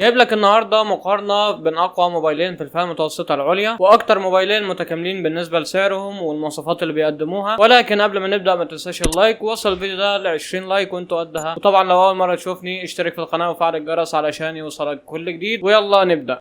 جايب لك النهارده مقارنة بين أقوى موبايلين في الفئة المتوسطة العليا وأكتر موبايلين متكاملين بالنسبة لسعرهم والمواصفات اللي بيقدموها. ولكن قبل ما نبدأ ما تنساش اللايك، ووصل الفيديو ده ل 20 لايك وأنتوا قدها. وطبعا لو أول مرة تشوفني اشترك في القناة وفعل الجرس علشان يوصلك كل جديد، ويلا نبدأ.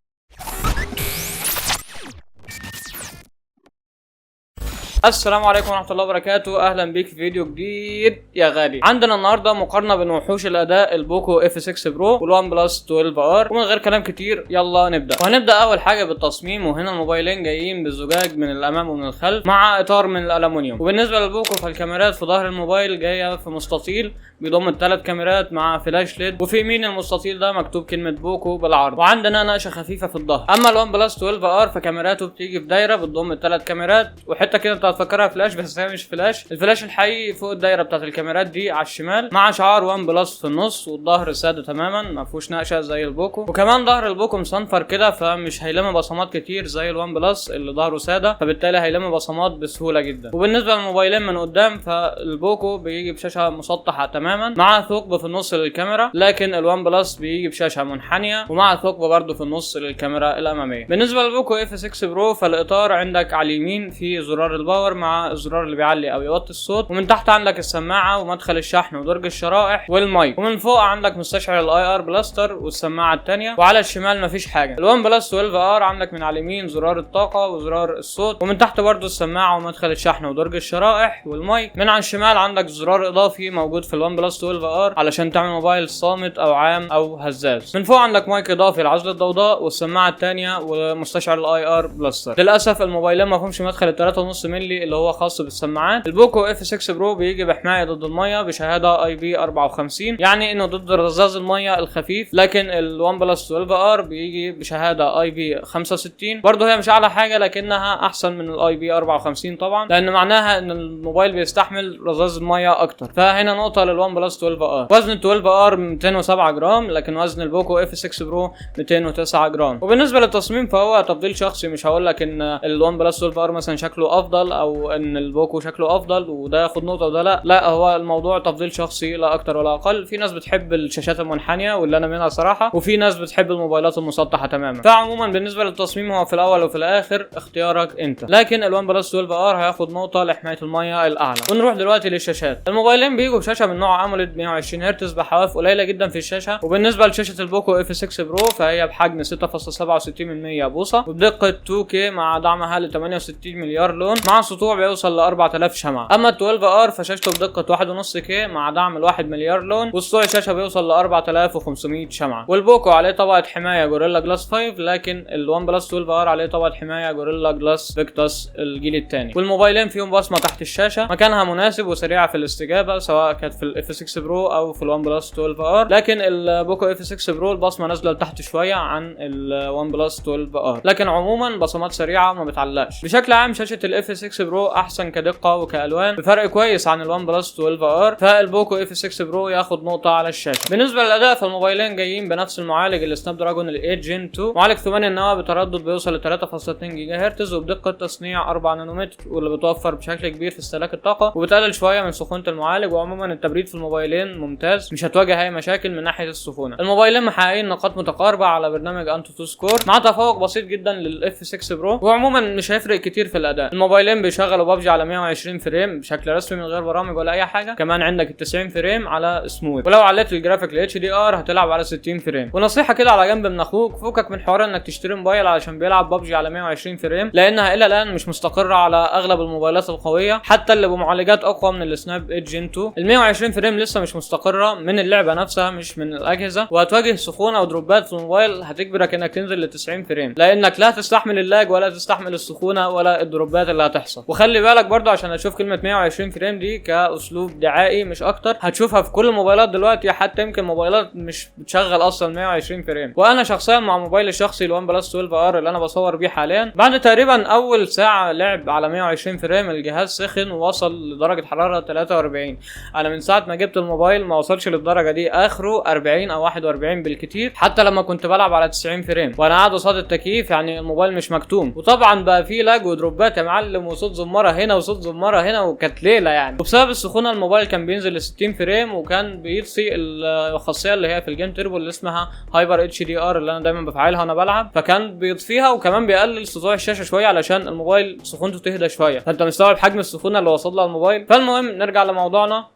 السلام عليكم ورحمة الله وبركاته، أهلا بيك في فيديو جديد يا غالي. عندنا النهاردة مقارنة بين وحوش الأداء البوكو اف 6 برو والوان بلس 12 ار، ومن غير كلام كتير يلا نبدأ. وهنبدأ أول حاجة بالتصميم، وهنا الموبايلين جايين بالزجاج من الأمام ومن الخلف مع إطار من الألمنيوم. وبالنسبة للبوكو فالكاميرات في ظهر الموبايل جاية في مستطيل بيضم الثلاث كاميرات مع فلاش ليد، وفي يمين المستطيل ده مكتوب كلمة بوكو بالعرض، وعندنا نقشة خفيفة في الظهر. أما الوان بلس 12 ار فكاميراته بتيجي في دايرة بتضم الثلاث كاميرات، وحتة كده بتاعت فكرها فلاش بس هي مش فلاش. الفلاش الحقيقي فوق الدايره بتاعت الكاميرات دي على الشمال، مع شعار وان بلس في النص، والظهر ساده تماما ما فيهوش نقشه زي البوكو. وكمان ظهر البوكو مصنفر كده فمش هيلم بصمات كتير زي الوان بلس اللي ظهره ساده، فبالتالي هيلم بصمات بسهوله جدا. وبالنسبه للموبايلين من قدام فالبوكو بيجي بشاشه مسطحه تماما مع ثقب في النص للكاميرا، لكن الوان بلس بيجي بشاشه منحنيه ومع ثقب برده في النص للكاميرا الاماميه. بالنسبه للبوكو اف 6 برو فالاطار عندك على اليمين في زرار الباور مع الزرار اللي بيعلي او يوطي الصوت، ومن تحت عندك السماعه ومدخل الشحن ودرج الشرائح والمايك، ومن فوق عندك مستشعر الاي ار بلاستر والسماعه الثانيه، وعلى الشمال مفيش حاجه. الوان بلس 12 ار عندك من على اليمين زرار الطاقه وزرار الصوت، ومن تحت برضو السماعه ومدخل الشحن ودرج الشرائح والمايك. من على الشمال عندك زرار اضافي موجود في الوان بلس 12 ار علشان تعمل موبايل صامت او عام او هزاز. من فوق عندك مايك اضافي لعزل الضوضاء والسماعه الثانيه ومستشعر الاي ار بلاستر. للاسف الموبايلين ما فيهمش مدخل 3.5 مللي اللي هو خاص بالسماعات. البوكو اف 6 برو بيجي بحمايه ضد الميه بشهاده اي بي 54، يعني انه ضد رذاذ الميه الخفيف، لكن الوان بلس 12 ار بيجي بشهاده اي بي 65. برضه هي مش اعلى حاجه لكنها احسن من الاي بي 54 طبعا، لان معناها ان الموبايل بيستحمل رذاذ الميه اكتر. فهنا نقطه للوان بلس 12 ار. وزن ال 12 ار 207 جرام، لكن وزن البوكو اف 6 برو 209 جرام. وبالنسبه للتصميم فهو تفضيل شخصي، مش هقول لك ان الوان بلس 12 ار مثلا شكله افضل او ان البوكو شكله افضل وده ياخد نقطه وده لا، هو الموضوع تفضيل شخصي لا اكتر ولا اقل. في ناس بتحب الشاشات المنحنيه واللي انا منها صراحه، وفي ناس بتحب الموبايلات المسطحه تماما. فعموما بالنسبه للتصميم هو في الاول وفي الاخر اختيارك انت، لكن الوان بلس 12 ار هياخد نقطه لحمايه الميه الاعلى. ونروح دلوقتي للشاشات. الموبايلين بيجوا بشاشه من نوع اموليد 120 هرتز بحواف قليله جدا في الشاشه. وبالنسبه لشاشه البوكو اف 6 برو فهي بحجم 6.67 بوصه وبدقه 2K مع دعمها ل 68 مليار لون مع سطوع بيوصل ل 4000 شمعه. اما ال 12 ار فشاشته بدقه 1.5K مع دعم ال 1 مليار لون، وسطوع الشاشه بيوصل ل 4500 شمعه. والبوكو عليه طبقه حمايه جوريلا جلاس 5، لكن الوان بلس 12 ار عليه طبقه حمايه جوريلا جلاس فيكتاس الجيل الثاني. والموبايلين فيهم بصمه تحت الشاشه مكانها مناسب وسريعه في الاستجابه، سواء كانت في الاف 6 برو او في الوان بلس 12 ار، لكن البوكو اف 6 برو البصمه نازله لتحت شويه عن الوان بلس 12 ار، لكن عموما بصمات سريعه وما بتعلقش. بشكل عام شاشه الاف 6 برو احسن كدقه وكالوان بفرق كويس عن الوان بلس 12 ار، فالبوكو اف 6 برو ياخد نقطه على الشاشه. بالنسبه للاداء فالموبايلين جايين بنفس المعالج السناب دراجون ال 8 جين 2، معالج 8 نواه بتردد بيوصل ل 3.2 جيجا هرتز وبدقه تصنيع 4 نانومتر، واللي بتوفر بشكل كبير في استهلاك الطاقه وبتقلل شويه من سخونه المعالج. وعموما التبريد في الموبايلين ممتاز، مش هتواجه اي مشاكل من ناحيه السخونه. الموبايلين محققين نقاط متقاربه على برنامج انتوتو سكور مع تفوق بسيط جدا للاف 6 برو، وعموما مش هيفرق كتير في الاداء. الموبايلين بيشغلوا ببجي على 120 فريم بشكل رسمي من غير برامج ولا اي حاجه، كمان عندك ال 90 فريم على سموث، ولو عليت الجرافيك ل اتش دي ار هتلعب على 60 فريم. ونصيحه كده على جنب من اخوك، فوقك من حوار انك تشتري موبايل علشان بيلعب ببجي على 120 فريم، لانها الى الان مش مستقره على اغلب الموبايلات القويه حتى اللي بمعالجات اقوى من السناب 8 جين 2. ال 120 فريم لسه مش مستقره من اللعبه نفسها مش من الاجهزه، وهتواجه سخونه ودروبات في الموبايل هتجبرك انك تنزل ل 90 فريم، لانك لا تستحمل اللاج ولا تستحمل السخونه ولا الدروبات اللي هتحصل. وخلي بالك برضو عشان اشوف كلمه 120 فريم دي كاسلوب دعائي مش اكتر، هتشوفها في كل الموبايلات دلوقتي، حتى يمكن موبايلات مش بتشغل اصلا 120 فريم. وانا شخصيا مع موبايلي الشخصي الوان بلس 12 ار اللي انا بصور بيه حاليا، بعد تقريبا اول ساعه لعب على 120 فريم الجهاز سخن ووصل لدرجه حراره 43. انا من ساعه ما جبت الموبايل ما وصلش للدرجه دي، اخره 40 او 41 بالكتير، حتى لما كنت بلعب على 90 فريم وانا قاعد قصاد التكييف، يعني الموبايل مش مكتوم. وطبعا بقى فيه لاج ودروبات يا معلم وصوت زماره هنا وصوت زماره هنا، وكانت ليله يعني. وبسبب السخونه الموبايل كان بينزل ل 60 فريم، وكان بيطفي الخاصيه اللي هي في الجيم تيربو اللي اسمها هايبر اتش دي ار اللي انا دايما بفعلها وانا بلعب، فكان بيطفيها وكمان بيقلل سطوع الشاشه شويه علشان الموبايل سخونته تهدى شويه. فانت مستوعب حجم السخونه اللي وصل لها الموبايل. فالمهم نرجع لموضوعنا،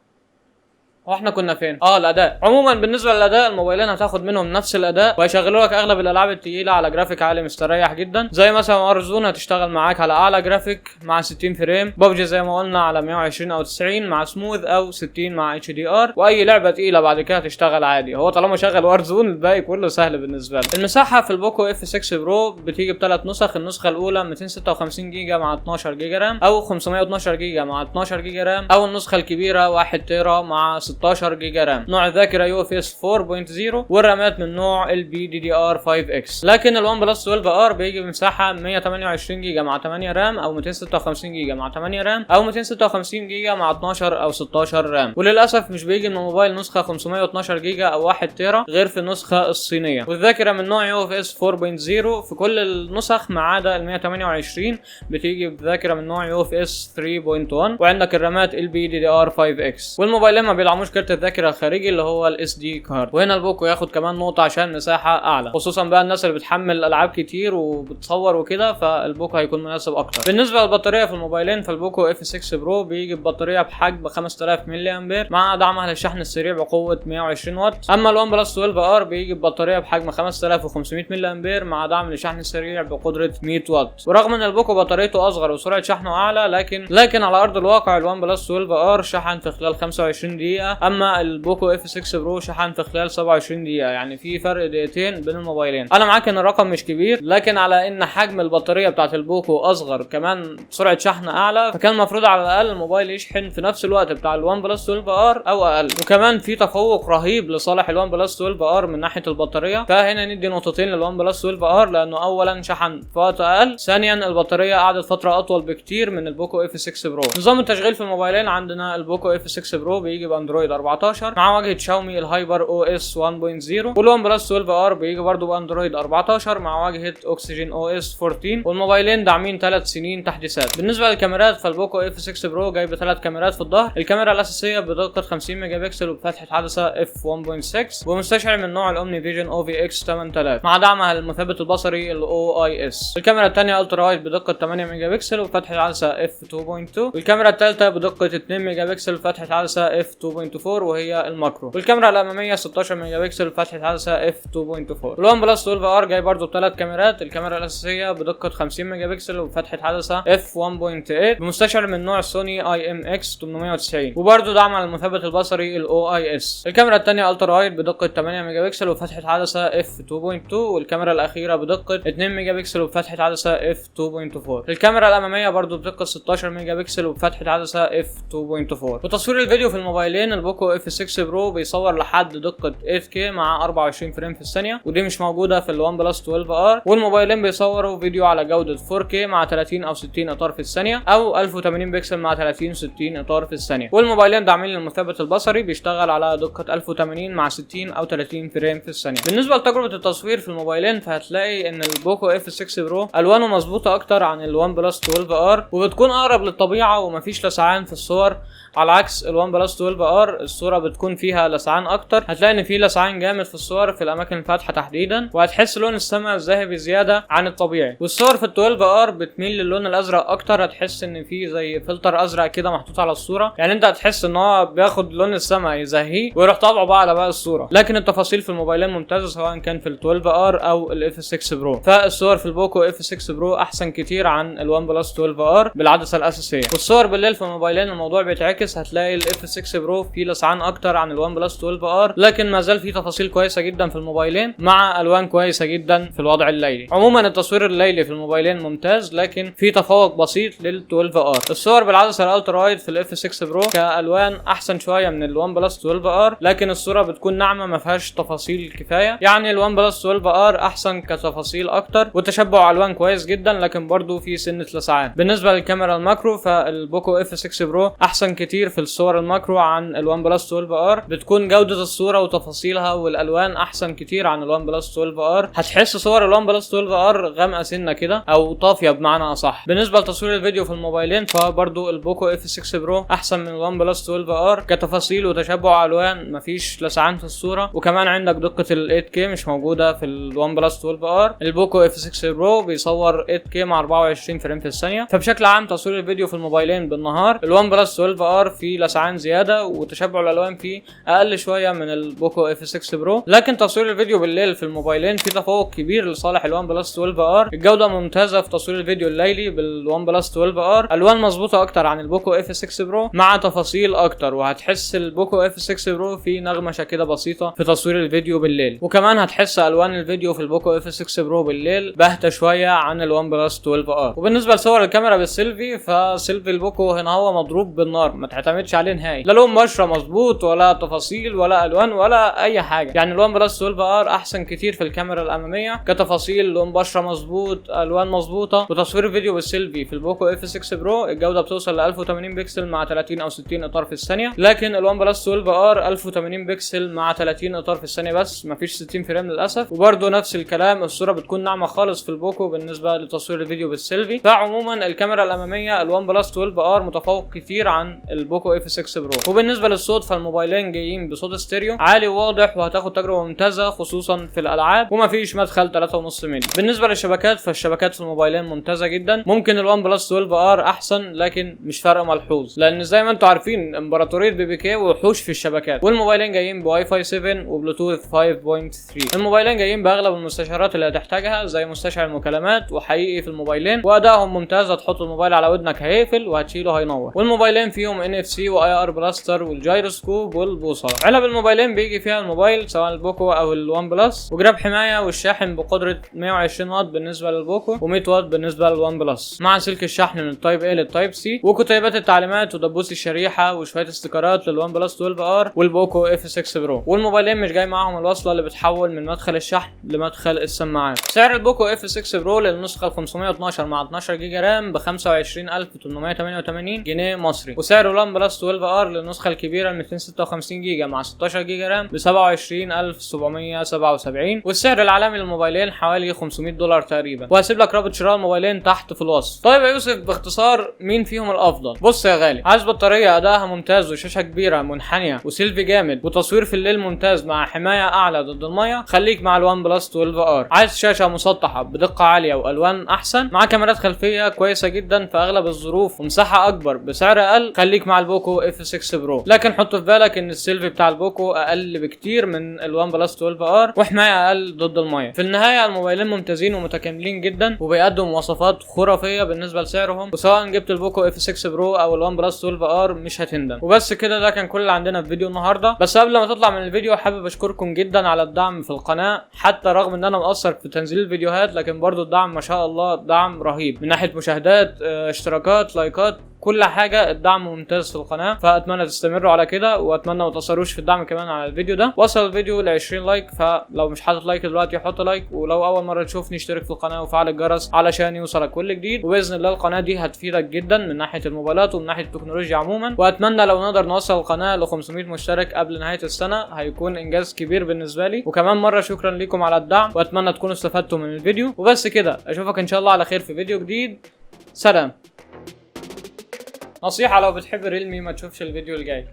واحنا كنا فين؟ الاداء. عموما بالنسبه للاداء الموبايلين هتاخد منهم نفس الاداء، وهيشغلوا لك اغلب الالعاب التقيله على جرافيك عالي مستريح جدا، زي مثلا وارزون هتشتغل معاك على اعلى جرافيك مع 60 فريم، ببجي زي ما قلنا على 120 او 90 مع سموث، او 60 مع اتش دي ار، واي لعبه تقيله بعد كده هتشتغل عادي. هو طالما شغل وارزون الباقي كله سهل بالنسبه له. المساحه في البوكو اف 6 برو بتيجي بثلاث نسخ. النسخه الاولى 256 جيجا مع 12 جيجا رام، او 512 جيجا مع 12 جيجا رام، او النسخه الكبيره 1 تيرا مع 16 جيجا رام. نوع الذاكره يو اف اس 4.0، والرامات من نوع البي دي دي ار 5 اكس. لكن الون بلس 12 ار بيجي بمساحه 128 جيجا مع 8 رام، او 256 جيجا مع 8 رام، او 256 جيجا مع 12 او 16 رام. وللاسف مش بيجي من الموبايل نسخه 512 جيجا او 1 تيرا غير في النسخه الصينيه. والذاكره من نوع يو اف اس 4.0 في كل النسخ ما عدا ال 128 بتيجي بذاكره من نوع يو اف اس 3.1. وعندك الرامات البي دي دي ار 5 اكس. والموبايلين ما بيدعموش كارت الذاكره الخارجي اللي هو الاس دي كارد. وهنا البوكو ياخد كمان نقطه عشان مساحه اعلى، خصوصا بقى الناس اللي بتحمل العاب كتير وبتصور وكده، فالبوكو هيكون مناسب اكتر. بالنسبه للبطاريه في الموبايلين، فالبوكو اف 6 برو بيجي ببطاريه بحجم 5000 ملي امبير مع دعمها للشحن السريع بقوه 120 واط. اما الون بلس 12 ار بيجي ببطاريه بحجم 5500 ملي امبير مع دعم للشحن السريع بقدره 100 واط. ورغم ان البوكو بطاريته اصغر وسرعه شحنه اعلى، لكن على ارض الواقع الون بلس 12 ار شحن في خلال 25 دقيقه، اما البوكو اف 6 برو شحن في خلال 27 دقيقه، يعني في فرق دقيقتين بين الموبايلين. انا معاك ان الرقم مش كبير، لكن على ان حجم البطاريه بتاعه البوكو اصغر كمان سرعه شحن اعلى، فكان المفروض على الاقل الموبايل يشحن في نفس الوقت بتاع الون بلس 12 ار او اقل. وكمان في تفوق رهيب لصالح الون بلس 12 ار من ناحيه البطاريه، فهنا ندي نقطتين للون بلس 12 ار، لانه اولا شحن في وقت اقل، ثانيا البطاريه قعدت فتره اطول بكتير من البوكو اف 6 برو. نظام التشغيل في الموبايلين عندنا البوكو اف 6 برو بيجي باندرويد 14 مع واجهه شاومي الهايبر او اس 1.0، والون بلس 12 ار بيجي برضو باندرويد 14 مع واجهه اوكسجين او اس 14، والموبايلين داعمين 3 سنين تحديثات. بالنسبه للكاميرات، فالبوكو اف 6 برو جايب 3 كاميرات في الظهر. الكاميرا الاساسيه بدقه 50 ميجا بكسل وبفتحه عدسه اف 1.6 ومستشعر من نوع الاومني فيجن او في اكس 8000 مع دعمها للمثبت البصري الاو اي اس. الكاميرا الثانيه الترا وايد بدقه 8 ميجا بكسل وفتحه عدسه اف 2.2، والكاميرا الثالثه بدقه 2 ميجا بكسل وفتحه عدسه اف 2.4 وهي الماكرو، والكاميرا الاماميه 16 ميجا بكسل وفتحه عدسه اف 2.4. الون بلس 12 ار جاي برضو بثلاث كاميرات. الكاميرا الاساسيه بدقه 50 ميجا بكسل وفتحه عدسه اف 1.8 بمستشعر من نوع سوني اي ام اكس 890، وبرضو دعم على المثبت البصري الاو اي اس. الكاميرا الثانيه الترا وايد بدقه 8 ميجا بكسل وفتحه عدسه اف 2.2، والكاميرا الاخيره بدقه 2 ميجا بكسل وفتحه عدسه اف 2.4. الكاميرا الاماميه برضو بدقه 16 ميجا بكسل وفتحه عدسه اف 2.4. وتصوير الفيديو في الموبايلين، البوكو اف 6 برو بيصور لحد دقه 8K مع 24 فريم في الثانيه، ودي مش موجوده في الون بلس 12 ار. والموبايلين بيصوروا فيديو على جوده 4K مع 30 او 60 اطار في الثانيه، او 1080 بكسل مع 30 و60 اطار في الثانيه. والموبايلين داعمين للمثبت البصري بيشتغل على دقه 1080 مع 60 او 30 فريم في الثانيه. بالنسبه لتجربه التصوير في الموبايلين، فهتلاقي ان البوكو اف 6 برو الوانه مظبوطه اكتر عن الون بلس 12 ار، وبتكون اقرب للطبيعه ومفيش لسعان في الصور، على عكس الون بلس 12 ار الصوره بتكون فيها لسعان اكتر. هتلاقي ان في لسعان جامد في الصور في الاماكن الفاتحه تحديدا، وهتحس لون السماء ذهبي زياده عن الطبيعي. والصور في ال 12 ار بتميل للون الازرق اكتر، هتحس ان في زي فلتر ازرق كده محطوط على الصوره، يعني انت هتحس ان هو بياخد لون السماء يزهيه ويروح طابعه بقى على باقي الصوره. لكن التفاصيل في الموبايلين ممتازه سواء كان في ال 12 ار او الاف 6 برو، فالصور في البوكو اف 6 برو احسن كتير عن الون بلس 12 ار بالعدسه الاساسيه. والصور بالليل في الموبايلين الموضوع بيتعكس، هتلاقي الاف 6 برو فيه لسعان اكتر عن الون بلس 12 ار، لكن ما زال فيه تفاصيل كويسه جدا في الموبايلين مع الوان كويسه جدا في الوضع الليلي. عموما التصوير الليلي في الموبايلين ممتاز، لكن في تفوق بسيط لل 12 ار. الصور بالعدسه الالترا وايد في الاف 6 برو كالوان احسن شويه من الون بلس 12 ار، لكن الصوره بتكون ناعمه ما فيهاش تفاصيل كفايه، يعني الون بلس 12 ار احسن كتفاصيل اكتر وتشبع الوان كويس جدا، لكن برضو في سنه لسعان. بالنسبه للكاميرا الماكرو، فالبوكو اف 6 برو احسن كتير في الصور الماكرو عن الون الوان بلس 12 ار بتكون جودة الصورة وتفاصيلها والالوان احسن كتير عن الوان بلس 12 ار. هتحس صور الوان بلس 12 ار غامقة سنة كده او طافية بمعنى اصح. بالنسبة لتصوير الفيديو في الموبايلين فبرضو البوكو اف 6 برو احسن من الوان بلس 12 ار كتفاصيل وتشبع الوان، مفيش لسعان في الصورة، وكمان عندك دقة ال 8K مش موجودة في الوان بلس 12 ار. البوكو اف 6 برو بيصور 8K مع 24 فريم في الثانية. فبشكل عام تصوير الفيديو في الموبايلين بالنهار الوان بلس 12 ار فيه لسعان زيادة وتشبع الالوان فيه اقل شوية من البوكو اف 6 برو، لكن تصوير الفيديو بالليل في الموبايلين في تفوق كبير لصالح الوان بلس 12 ار. الجودة ممتازة في تصوير الفيديو الليلي بالوان بلس 12 ار، الوان مظبوطة اكتر عن البوكو اف 6 برو مع تفاصيل اكتر، وهتحس البوكو اف 6 برو فيه نغمشة كده بسيطة في تصوير الفيديو بالليل، وكمان هتحس الوان الفيديو في البوكو اف 6 برو بالليل باهتة شوية عن الوان بلس 12 ار. وبالنسبة لصور الكاميرا بالسيلفي فسيلفي البوكو هنا هو مضروب بالنار، ما تعتمدش عليه نهائي، لا لون بشرة مظبوط ولا تفاصيل ولا الوان ولا اي حاجة. يعني الوان بلس 12 ار احسن كتير في الكاميرا الامامية كتفاصيل، لون بشرة مظبوط، الوان مظبوطة. وتصوير الفيديو بالسيلفي في البوكو اف 6 برو الجودة بتوصل ل 1080 بكسل مع 30 او 60 اطار في الثانية، لكن الوان بلس 12 ار 1080 بكسل مع 30 اطار في الثانية بس، مفيش 60 فريم للاسف. وبرده نفس الكلام الصورة بتكون ناعمة خالص في البوكو بالنسبة لتصوير الفيديو بالسيلفي. فعموما الكاميرا الامامية الوان بلس 12 ار متفوق كتير عن البوكو اف 6 برو. وبالنسبة للصوت فالموبايلين جايين بصوت ستيريو عالي وواضح، وهتاخد تجربة ممتازة خصوصا في الالعاب، ومفيش مدخل 3.5 مللي. بالنسبة للشبكات فالشبكات في الموبايلين ممتازة جدا، ممكن الوان بلس 12 ار احسن لكن مش فرق ملحوظ، لان زي ما انتم عارفين امبراطورية بي بي كي وحوش في الشبكات. والموبايلين جايين بواي فاي 7 وبلوتوث 5.3. الموبايلين جايين باغلب المستشعرات اللي هتحتاجها زي مستشعر المكالمات وحقيقي في الموبايلين، وادائهم ممتاز، هتحط الموبايل على ودنك هيقفل وهتشيله هينور. والموبايلين فيهم ان اف سي واي ار بلاستر والجايروسكوب والبوصله. علب الموبايلين بيجي فيها الموبايل سواء البوكو او الوان بلس، وجراب حمايه والشاحن بقدره 120 واط بالنسبه للبوكو و100 واط بالنسبه للوان بلس، مع سلك الشحن من التايب A للتايب سي، وكتيبات التعليمات ودبوس الشريحه وشويه استيكرات للوان بلس 12 ار والبوكو اف 6 برو. والموبايلين مش جاي معاهم الوصله اللي بتحول من مدخل الشحن لمدخل السماعات. سعر البوكو اف 6 برو للنسخه ال 512 مع 12 جيجا رام ب 25888 جنيه مصري، وسعر الوان بلس 12 ار للنسخه الكبيره ال 256 جيجا مع 16 جيجا رام ب 27777، والسعر العالمي للموبايلين حوالي $500 تقريبا. وهسيب لك رابط شراء الموبايلين تحت في الوصف. طيب يا يوسف باختصار مين فيهم الافضل؟ بص يا غالي، عايز بطاريه ادائها ممتاز وشاشه كبيره منحنيه وسيلفي جامد وتصوير في الليل ممتاز مع حمايه اعلى ضد الميه، خليك مع الوان بلس 12 ار. عايز شاشه مسطحه بدقه عاليه والوان احسن مع كاميرات خلفيه كويسه جدا في اغلب الظروف ومساحه اكبر بسعر اقل، خليك مع البوكو اف 6 برو. لكن حط في بالك ان السيلفي بتاع البوكو اقل بكتير من الوان بلس 12 ار وحمايه اقل ضد الميه. في النهايه الموبايلين ممتازين ومتكاملين جدا وبيقدموا مواصفات خرافيه بالنسبه لسعرهم، وسواء جبت البوكو اف 6 برو او الوان بلس 12 ار مش هتندم. وبس كده، ده كان كل اللي عندنا في فيديو النهارده. بس قبل ما تطلع من الفيديو حابب اشكركم جدا على الدعم في القناه، حتى رغم ان انا مقصر في تنزيل الفيديوهات لكن برضو الدعم ما شاء الله دعم رهيب من ناحيه مشاهدات، اشتراكات، لايكات، كل حاجه. الدعم ممتاز في القناه، فاتمنى تستمروا على كده، واتمنى ما تقصروش في الدعم كمان على الفيديو ده. وصل الفيديو ل 20 لايك، فلو مش حاطط لايك دلوقتي حط لايك، ولو اول مره تشوفني اشترك في القناه وفعل الجرس علشان يوصلك كل جديد. وباذن الله القناه دي هتفيدك جدا من ناحيه الموبايلات ومن ناحيه التكنولوجيا عموما. واتمنى لو نقدر نوصل القناه ل 500 مشترك قبل نهايه السنه، هيكون انجاز كبير بالنسبه لي. وكمان مره شكرا لكم على الدعم، واتمنى تكونوا استفدتوا من الفيديو. وبس كده، اشوفك ان شاء الله على خير في فيديو جديد. سلام. نصيحة لو بتحب ريلمي ما تشوفش الفيديو الجاي.